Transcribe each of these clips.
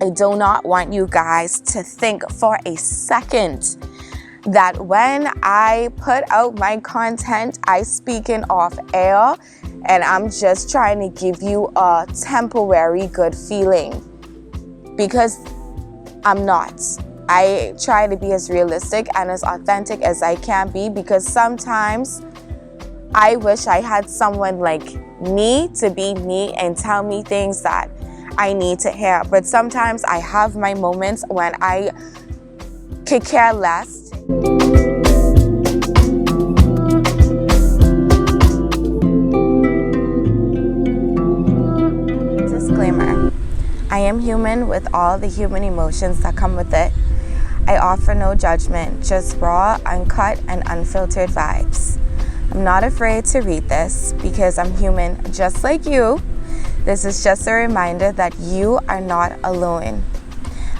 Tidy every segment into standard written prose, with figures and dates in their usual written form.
I do not want you guys to think for a second that when I put out my content, I speaking off air and I'm just trying to give you a temporary good feeling, because I'm not. I try to be as realistic and as authentic as I can be, because sometimes I wish I had someone like me to be me and tell me things that I need to hear. But sometimes I have my moments when I could care less. Disclaimer: I am human with all the human emotions that come with it. I offer no judgment, just raw, uncut, and unfiltered vibes. I'm not afraid to read this because I'm human just like you. This is just a reminder that you are not alone.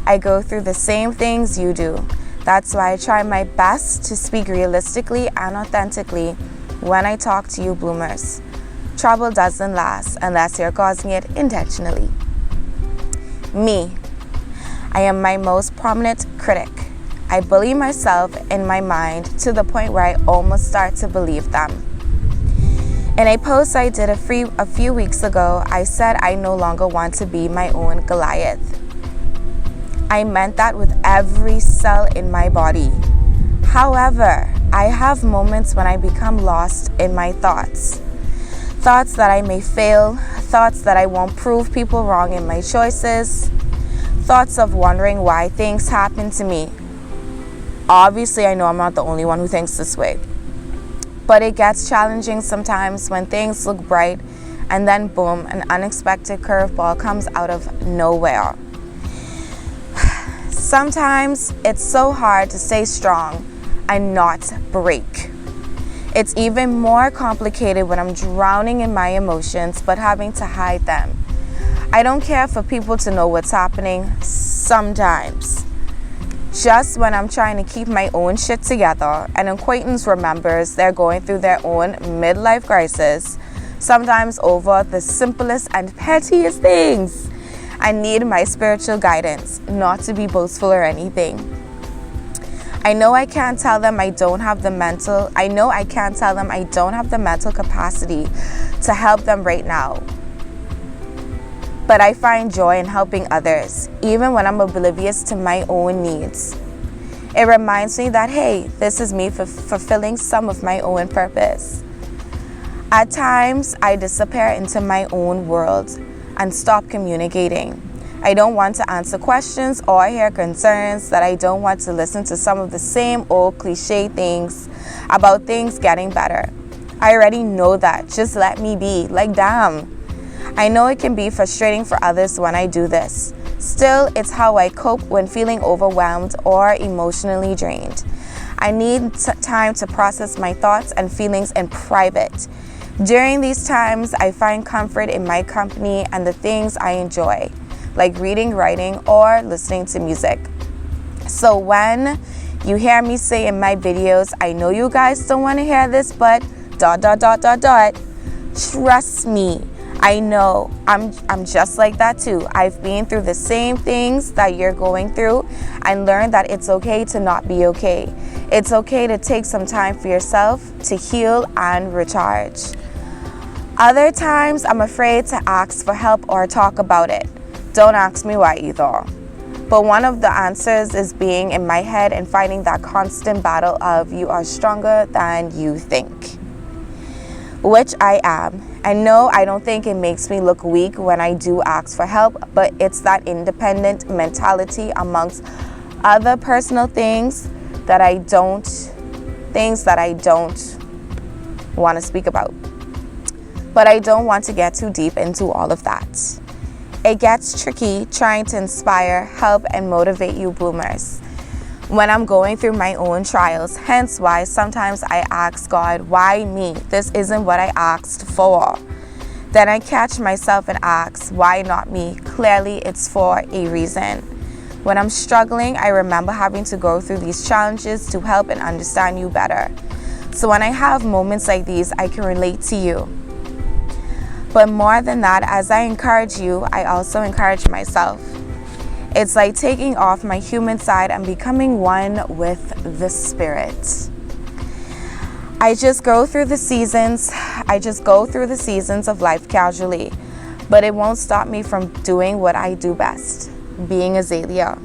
I go through the same things you do. That's why I try my best to speak realistically and authentically when I talk to you bloomers. Trouble doesn't last unless you're causing it intentionally. Me. I am my most prominent critic. I bully myself in my mind to the point where I almost start to believe them. In a post I did a few weeks ago, I said I no longer want to be my own Goliath. I meant that with every cell in my body. However, I have moments when I become lost in my thoughts. Thoughts that I may fail, thoughts that I won't prove people wrong in my choices, thoughts of wondering why things happen to me. Obviously, I know I'm not the only one who thinks this way. But it gets challenging sometimes when things look bright and then boom, an unexpected curveball comes out of nowhere. Sometimes it's so hard to stay strong and not break. It's even more complicated when I'm drowning in my emotions but having to hide them. I don't care for people to know what's happening sometimes. Just when I'm trying to keep my own shit together, an acquaintance remembers they're going through their own midlife crisis, sometimes over the simplest and pettiest things. I need my spiritual guidance, not to be boastful or anything. I know I can't tell them I don't have the mental capacity to help them right now. But I find joy in helping others, even when I'm oblivious to my own needs. It reminds me that, hey, this is me fulfilling some of my own purpose. At times, I disappear into my own world and stop communicating. I don't want to answer questions or hear concerns, that I don't want to listen to some of the same old cliche things about things getting better. I already know that. Just let me be. Like, damn. I know it can be frustrating for others when I do this. Still, it's how I cope when feeling overwhelmed or emotionally drained. I need time to process my thoughts and feelings in private. During these times, I find comfort in my company and the things I enjoy, like reading, writing, or listening to music. So when you hear me say in my videos, I know you guys don't want to hear this, but ... Trust me. I know I'm just like that too. I've been through the same things that you're going through and learned that it's okay to not be okay. It's okay to take some time for yourself to heal and recharge. Other times I'm afraid to ask for help or talk about it. Don't ask me why either. But one of the answers is being in my head and fighting that constant battle of you are stronger than you think, which I am. And no, I don't think it makes me look weak when I do ask for help, but it's that independent mentality amongst other personal things that I don't want to speak about. But I don't want to get too deep into all of that. It gets tricky trying to inspire, help, and motivate you bloomers when I'm going through my own trials. Hence why sometimes I ask God, why me? This isn't what I asked for. Then I catch myself and ask, why not me? Clearly it's for a reason. When I'm struggling, I remember having to go through these challenges to help and understand you better. So when I have moments like these, I can relate to you. But more than that, as I encourage you, I also encourage myself. It's like taking off my human side and becoming one with the spirit. I just go through the seasons. I just go through the seasons of life casually, but it won't stop me from doing what I do best, being Azalea.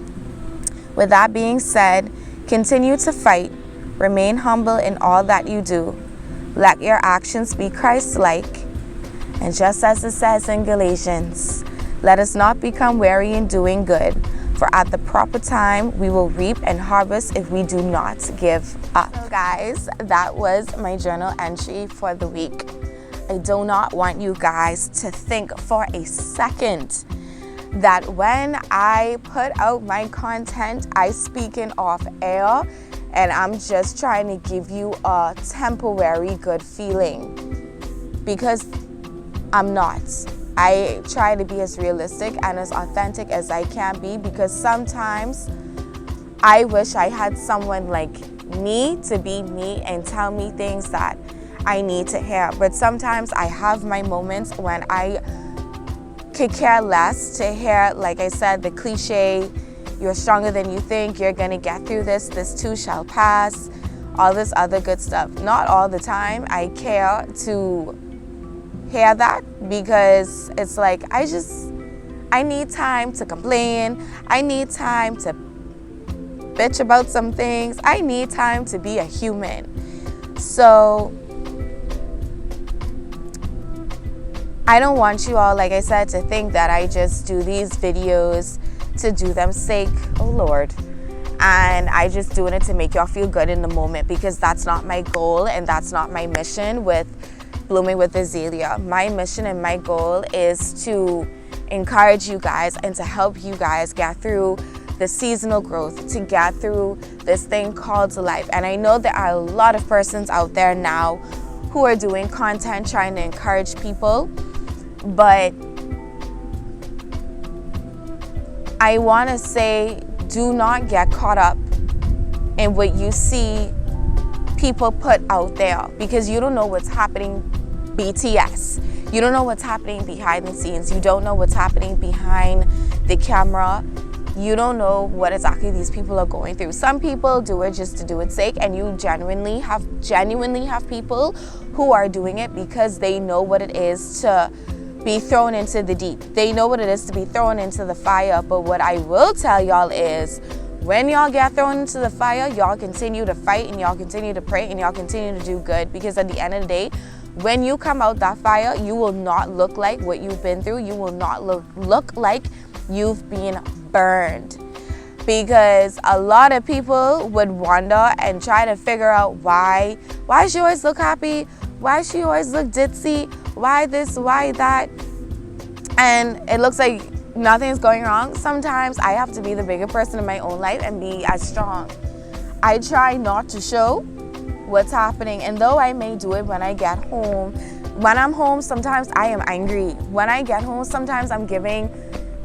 With that being said, continue to fight. Remain humble in all that you do. Let your actions be Christ-like. And just as it says in Galatians, let us not become weary in doing good, for at the proper time we will reap and harvest if we do not give up. So guys, that was my journal entry for the week. I do not want you guys to think for a second that when I put out my content, I speak in off air and I'm just trying to give you a temporary good feeling, because I'm not. I try to be as realistic and as authentic as I can be, because sometimes I wish I had someone like me to be me and tell me things that I need to hear. But sometimes I have my moments when I could care less to hear, like I said, the cliche, you're stronger than you think, you're gonna get through this, this too shall pass, all this other good stuff. Not all the time I care to hear that, because it's like I need time to complain. I need time to bitch about some things. I need time to be a human. So I don't want you all, like I said, to think that I just do these videos to do them sake, oh Lord, and I just doing it to make y'all feel good in the moment, because that's not my goal and that's not my mission with Blooming with Azalea. My mission and my goal is to encourage you guys and to help you guys get through the seasonal growth, to get through this thing called life. And I know there are a lot of persons out there now who are doing content trying to encourage people, but I want to say, do not get caught up in what you see people put out there, because you don't know what's happening BTS. You don't know what's happening behind the scenes. You don't know what's happening behind the camera. You don't know what exactly these people are going through. Some people do it just to do its sake, and you genuinely have people who are doing it because they know what it is to be thrown into the deep. They know what it is to be thrown into the fire. But what I will tell y'all is, when y'all get thrown into the fire, y'all continue to fight and y'all continue to pray and y'all continue to do good, because at the end of the day, when you come out that fire, you will not look like what you've been through. You will not look like you've been burned, because a lot of people would wonder and try to figure out why she always look happy, why she always look ditzy, why this, why that, and it looks like nothing's going wrong. Sometimes I have to be the bigger person in my own life and be as strong. I try not to show what's happening, and though I may do it when I get home, when I'm home sometimes I am angry. When I get home, sometimes I'm giving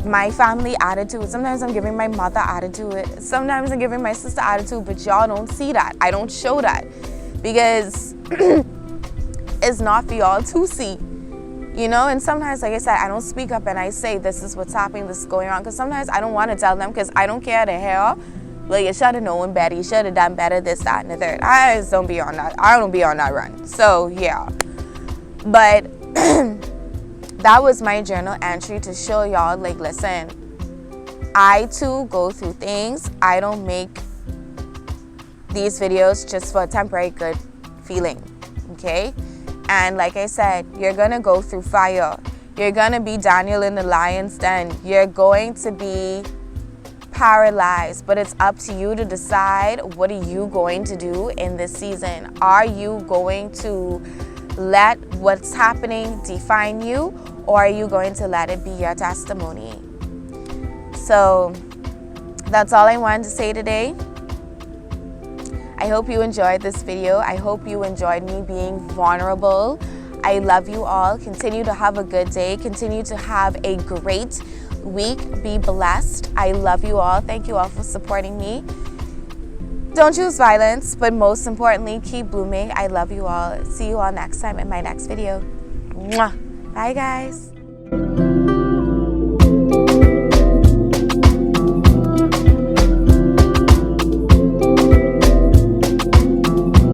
my family attitude, sometimes I'm giving my mother attitude, sometimes I'm giving my sister attitude, but y'all don't see that. I don't show that because it's not for y'all to see, you know. And sometimes, like I said, I don't speak up and I say this is what's happening, this is going on, because sometimes I don't want to tell them, because I don't care to hear, well, you should have known better, you should have done better, this, that, and the third. I just don't be on that. I don't be on that run. So yeah, but that was my journal entry to show y'all, like, listen, I too go through things. I don't make these videos just for a temporary good feeling, okay? And like I said, you're gonna go through fire. You're gonna be Daniel in the lion's den. You're going to be paralyzed, but it's up to you to decide, what are you going to do in this season? Are you going to let what's happening define you, or are you going to let it be your testimony? So that's all I wanted to say today. I hope you enjoyed this video. I hope you enjoyed me being vulnerable. I love you all. Continue to have a good day. Continue to have a great week. Be blessed. I love you all. Thank you all for supporting me. Don't choose violence, but most importantly, keep blooming. I love you all. See you all next time in my next video. Mwah. Bye, guys.